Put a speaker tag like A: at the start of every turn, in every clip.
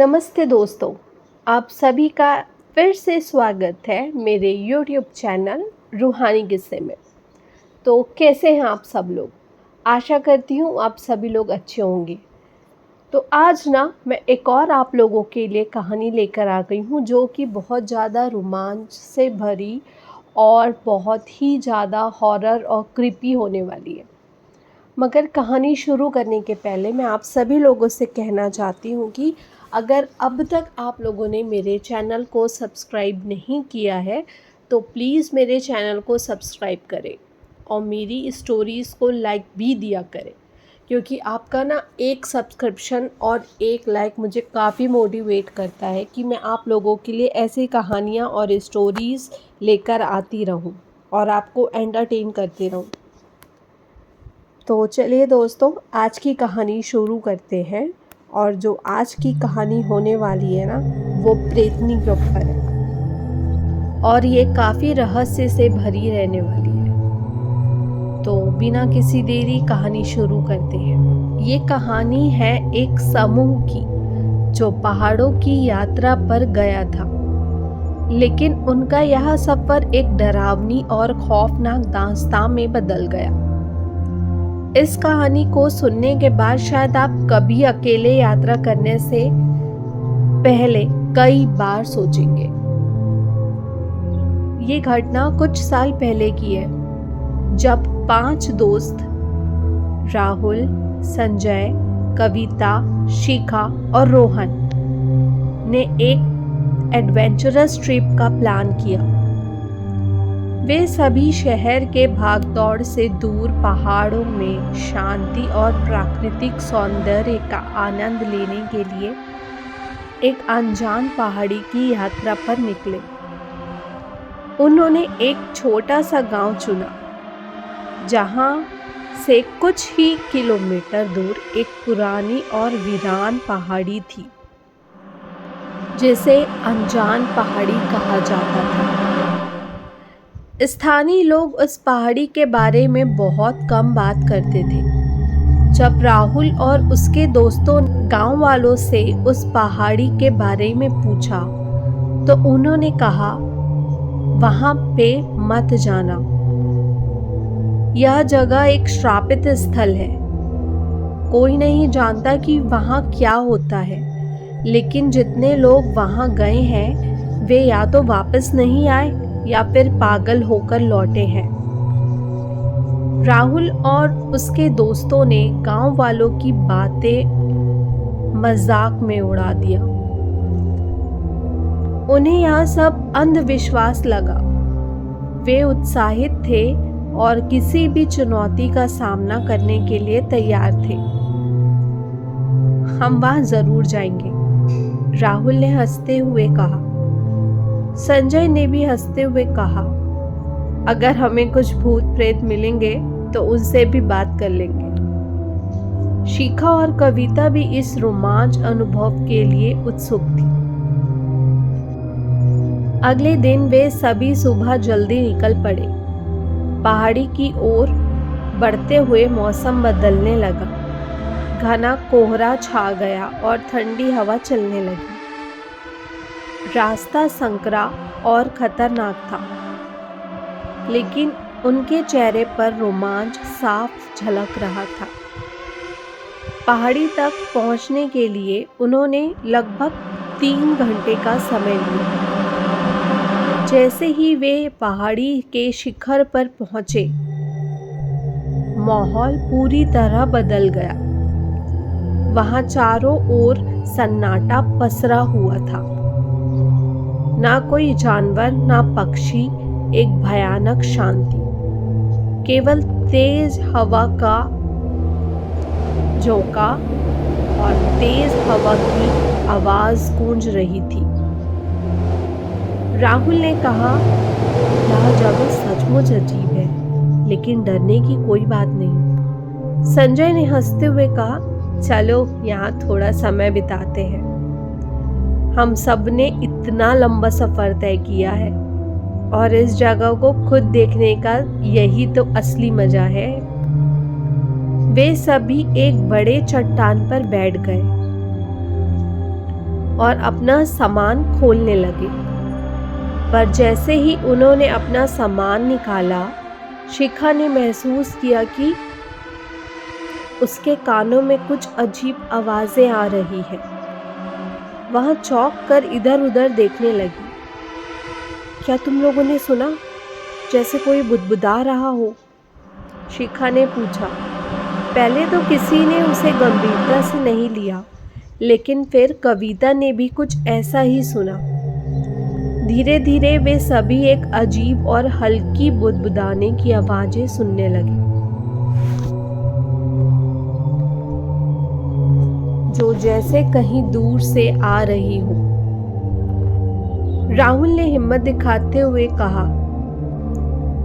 A: नमस्ते दोस्तों, आप सभी का फिर से स्वागत है मेरे YouTube चैनल रूहानी किस्से में। तो कैसे हैं आप सब लोग? आशा करती हूँ आप सभी लोग अच्छे होंगे। तो आज ना मैं एक और आप लोगों के लिए कहानी लेकर आ गई हूँ जो कि बहुत ज़्यादा रोमांच से भरी और बहुत ही ज़्यादा हॉरर और क्रीपी होने वाली है। मगर कहानी शुरू करने के पहले मैं आप सभी लोगों से कहना चाहती हूँ कि अगर अब तक आप लोगों ने मेरे चैनल को सब्सक्राइब नहीं किया है तो प्लीज़ मेरे चैनल को सब्सक्राइब करें और मेरी स्टोरीज़ को लाइक भी दिया करें, क्योंकि आपका ना एक सब्सक्रिप्शन और एक लाइक मुझे काफ़ी मोटिवेट करता है कि मैं आप लोगों के लिए ऐसी कहानियाँ और स्टोरीज़ लेकर आती रहूँ और आपको एंटरटेन करती रहूँ। तो चलिए दोस्तों, आज की कहानी शुरू करते हैं। और जो आज की कहानी होने वाली है ना, वो प्रेतनी के ऊपर है और ये काफ़ी रहस्य से भरी रहने वाली है। तो बिना किसी देरी कहानी शुरू करते हैं। ये कहानी है एक समूह की जो पहाड़ों की यात्रा पर गया था, लेकिन उनका यह सफ़र एक डरावनी और खौफनाक दास्तां में बदल गया। इस कहानी को सुनने के बाद शायद आप कभी अकेले यात्रा करने से पहले कई बार सोचेंगे। ये घटना कुछ साल पहले की है, जब 5 दोस्त राहुल, संजय, कविता, शिखा और रोहन ने एक एडवेंचरस ट्रिप का प्लान किया। वे सभी शहर के भागदौड़ से दूर पहाड़ों में शांति और प्राकृतिक सौंदर्य का आनंद लेने के लिए एक अनजान पहाड़ी की यात्रा पर निकले। उन्होंने एक छोटा सा गांव चुना, जहां से कुछ ही किलोमीटर दूर एक पुरानी और वीरान पहाड़ी थी, जिसे अनजान पहाड़ी कहा जाता था। स्थानीय लोग उस पहाड़ी के बारे में बहुत कम बात करते थे। जब राहुल और उसके दोस्तों ने गांव वालों से उस पहाड़ी के बारे में पूछा तो उन्होंने कहा, वहां पे मत जाना, यह जगह एक श्रापित स्थल है। कोई नहीं जानता कि वहां क्या होता है, लेकिन जितने लोग वहां गए हैं वे या तो वापस नहीं आए या फिर पागल होकर लौटे हैं। राहुल और उसके दोस्तों ने गांव वालों की बातें मजाक में उड़ा दिया। उन्हें यह सब अंधविश्वास लगा। वे उत्साहित थे और किसी भी चुनौती का सामना करने के लिए तैयार थे। हम वहां जरूर जाएंगे, राहुल ने हंसते हुए कहा। संजय ने भी हंसते हुए कहा, अगर हमें कुछ भूत प्रेत मिलेंगे तो उनसे भी बात कर लेंगे। शिखा और कविता भी इस रोमांच अनुभव के लिए उत्सुक थी। अगले दिन वे सभी सुबह जल्दी निकल पड़े। पहाड़ी की ओर बढ़ते हुए मौसम बदलने लगा। घना कोहरा छा गया और ठंडी हवा चलने लगी। रास्ता संकरा और खतरनाक था, लेकिन उनके चेहरे पर रोमांच साफ झलक रहा था। पहाड़ी तक पहुंचने के लिए उन्होंने लगभग 3 घंटे का समय लिया। जैसे ही वे पहाड़ी के शिखर पर पहुंचे, माहौल पूरी तरह बदल गया। वहां चारों ओर सन्नाटा पसरा हुआ था। ना कोई जानवर, ना पक्षी, एक भयानक शांति। केवल तेज हवा का झोंका और तेज हवा की आवाज गूंज रही थी। राहुल ने कहा, यह जगह सचमुच अजीब है, लेकिन डरने की कोई बात नहीं। संजय ने हंसते हुए कहा, चलो यहाँ थोड़ा समय बिताते हैं। हम सब ने इतना लंबा सफर तय किया है और इस जगह को खुद देखने का यही तो असली मजा है। वे सभी एक बड़े चट्टान पर बैठ गए। और अपना सामान खोलने लगे। पर जैसे ही उन्होंने अपना सामान निकाला, शिखा ने महसूस किया कि उसके कानों में कुछ अजीब आवाज़ें आ रही हैं। वह चौंक कर इधर उधर देखने लगी। क्या तुम लोगों ने सुना? जैसे कोई बुदबुदा रहा हो, शिखा ने पूछा। पहले तो किसी ने उसे गंभीरता से नहीं लिया, लेकिन फिर कविता ने भी कुछ ऐसा ही सुना। धीरे धीरे वे सभी एक अजीब और हल्की बुदबुदाने की आवाज़ें सुनने लगे, जो जैसे कहीं दूर से आ रही हो। राहुल ने हिम्मत दिखाते हुए कहा,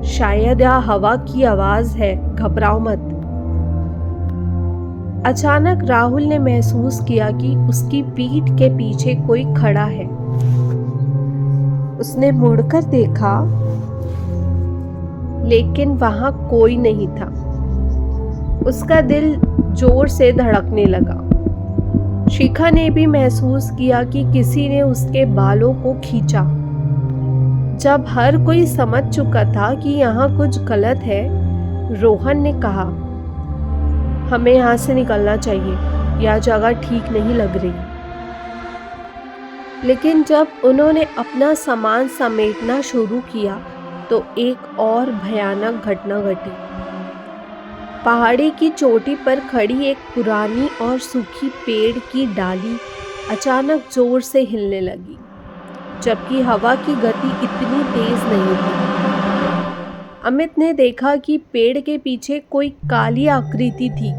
A: शायद यह हवा की आवाज़ है, घबराओ मत। अचानक राहुल ने महसूस किया कि उसकी पीठ के पीछे कोई खड़ा है। उसने मुड़कर देखा, लेकिन वहां कोई नहीं था। उसका दिल जोर से धड़कने लगा। शिखा ने भी महसूस किया कि किसी ने उसके बालों को खींचा। जब हर कोई समझ चुका था कि यहाँ कुछ गलत है, रोहन ने कहा, हमें यहाँ से निकलना चाहिए, यह जगह ठीक नहीं लग रही। लेकिन जब उन्होंने अपना सामान समेटना शुरू किया तो एक और भयानक घटना घटी। पहाड़ी की चोटी पर खड़ी एक पुरानी और सूखी पेड़ की डाली अचानक जोर से हिलने लगी, जबकि हवा की गति इतनी तेज नहीं थी। अमित ने देखा कि पेड़ के पीछे कोई काली आकृति थी।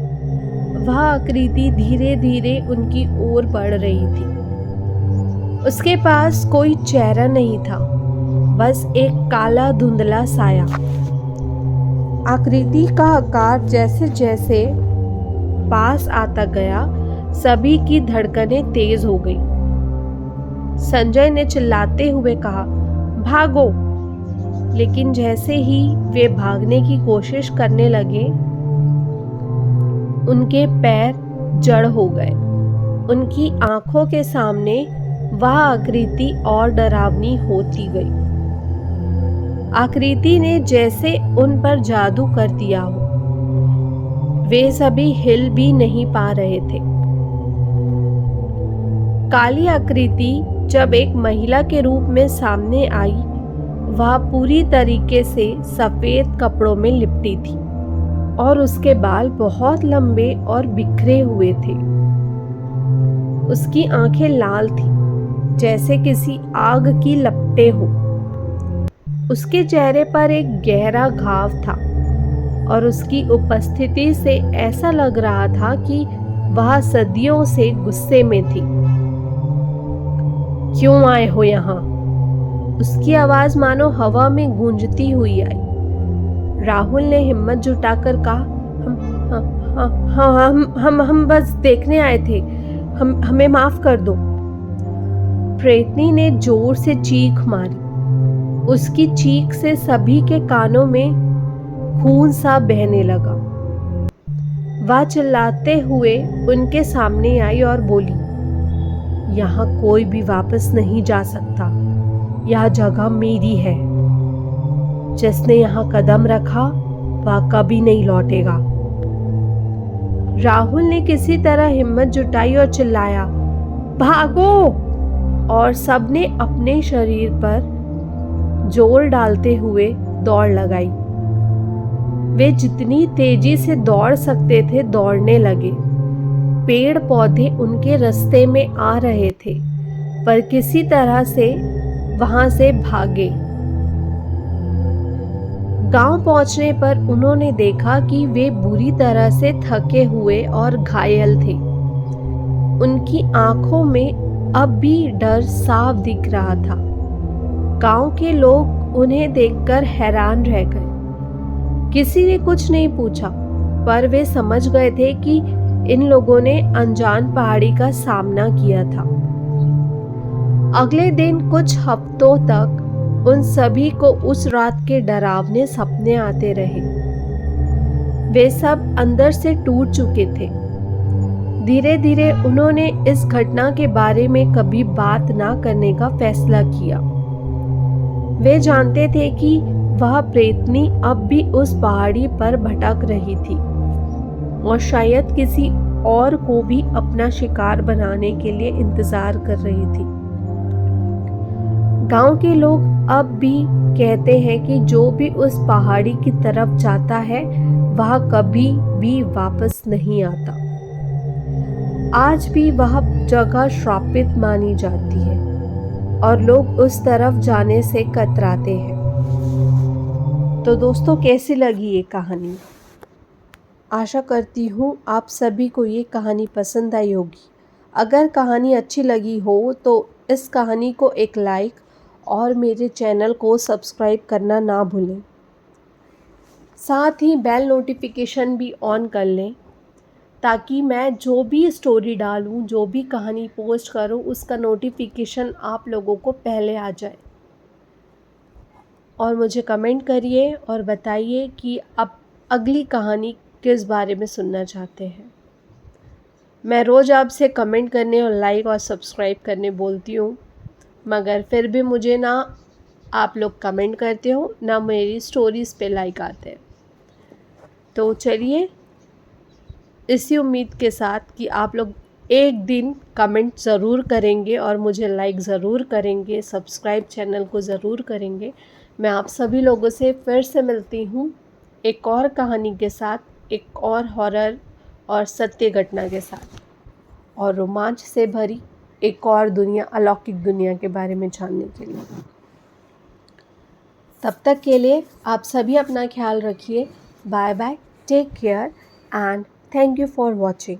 A: वह आकृति धीरे धीरे उनकी ओर बढ़ रही थी। उसके पास कोई चेहरा नहीं था, बस एक काला धुंधला साया। आकृति का आकार जैसे जैसे पास आता गया, सभी की धड़कनें तेज हो गई। संजय ने चिल्लाते हुए कहा, भागो! लेकिन जैसे ही वे भागने की कोशिश करने लगे, उनके पैर जड़ हो गए। उनकी आंखों के सामने वह आकृति और डरावनी होती गई। आकृति ने जैसे उन पर जादू कर दिया हो। वे सभी हिल भी नहीं पा रहे थे। काली आकृति जब एक महिला के रूप में सामने आई, वह पूरी तरीके से सफेद कपड़ों में लिपटी थी और उसके बाल बहुत लंबे और बिखरे हुए थे। उसकी आंखें लाल थीं, जैसे किसी आग की लपटें हो। उसके चेहरे पर एक गहरा घाव था और उसकी उपस्थिति से ऐसा लग रहा था कि वह सदियों से गुस्से में थी। क्यों आए हो यहाँ? उसकी आवाज मानो हवा में गूंजती हुई आई। राहुल ने हिम्मत जुटाकर कहा, हम बस देखने आए थे, हमें माफ कर दो। प्रेतनी ने जोर से चीख मारी। उसकी चीख से सभी के कानों में खून सा बहने लगा। वह चिल्लाते हुए उनके सामने आई और बोली, यहाँ कोई भी वापस नहीं जा सकता। यह जगह मेरी है। जिसने यहाँ कदम रखा वह कभी नहीं लौटेगा। राहुल ने किसी तरह हिम्मत जुटाई और चिल्लाया, भागो! और सबने अपने शरीर पर जोर डालते हुए दौड़ लगाई। वे जितनी तेजी से दौड़ सकते थे दौड़ने लगे। पेड़ पौधे उनके रास्ते में आ रहे थे, पर किसी तरह से वहां से भागे। गांव पहुंचने पर उन्होंने देखा कि वे बुरी तरह से थके हुए और घायल थे। उनकी आंखों में अब भी डर साफ दिख रहा था। गांव के लोग उन्हें देखकर हैरान रह गए। किसी ने कुछ नहीं पूछा, पर वे समझ गए थे कि इन लोगों ने अनजान पहाड़ी का सामना किया था। अगले दिन कुछ हफ्तों तक उन सभी को उस रात के डरावने सपने आते रहे। वे सब अंदर से टूट चुके थे। धीरे धीरे उन्होंने इस घटना के बारे में कभी बात ना करने का फैसला किया। वे जानते थे कि वह प्रेतनी अब भी उस पहाड़ी पर भटक रही थी और शायद किसी और को भी अपना शिकार बनाने के लिए इंतजार कर रही थी। गांव के लोग अब भी कहते हैं कि जो भी उस पहाड़ी की तरफ जाता है वह कभी भी वापस नहीं आता। आज भी वह जगह श्रापित मानी जाती है और लोग उस तरफ जाने से कतराते हैं। तो दोस्तों, कैसी लगी ये कहानी? आशा करती हूँ आप सभी को ये कहानी पसंद आई होगी। अगर कहानी अच्छी लगी हो तो इस कहानी को एक लाइक और मेरे चैनल को सब्सक्राइब करना ना भूलें। साथ ही बेल नोटिफिकेशन भी ऑन कर लें ताकि मैं जो भी स्टोरी डालूं, जो भी कहानी पोस्ट करूं, उसका नोटिफिकेशन आप लोगों को पहले आ जाए। और मुझे कमेंट करिए और बताइए कि आप अगली कहानी किस बारे में सुनना चाहते हैं। मैं रोज़ आपसे कमेंट करने और लाइक और सब्सक्राइब करने बोलती हूँ, मगर फिर भी मुझे ना आप लोग कमेंट करते हो ना मेरी स्टोरीज़ पे लाइक आते हैं। तो चलिए, इसी उम्मीद के साथ कि आप लोग एक दिन कमेंट ज़रूर करेंगे और मुझे लाइक ज़रूर करेंगे, सब्सक्राइब चैनल को ज़रूर करेंगे। मैं आप सभी लोगों से फिर से मिलती हूँ एक और कहानी के साथ, एक और हॉरर और सत्य घटना के साथ, और रोमांच से भरी एक और दुनिया, अलौकिक दुनिया के बारे में जानने के लिए। तब तक के लिए आप सभी अपना ख्याल रखिए। Bye bye, take care and thank you for watching.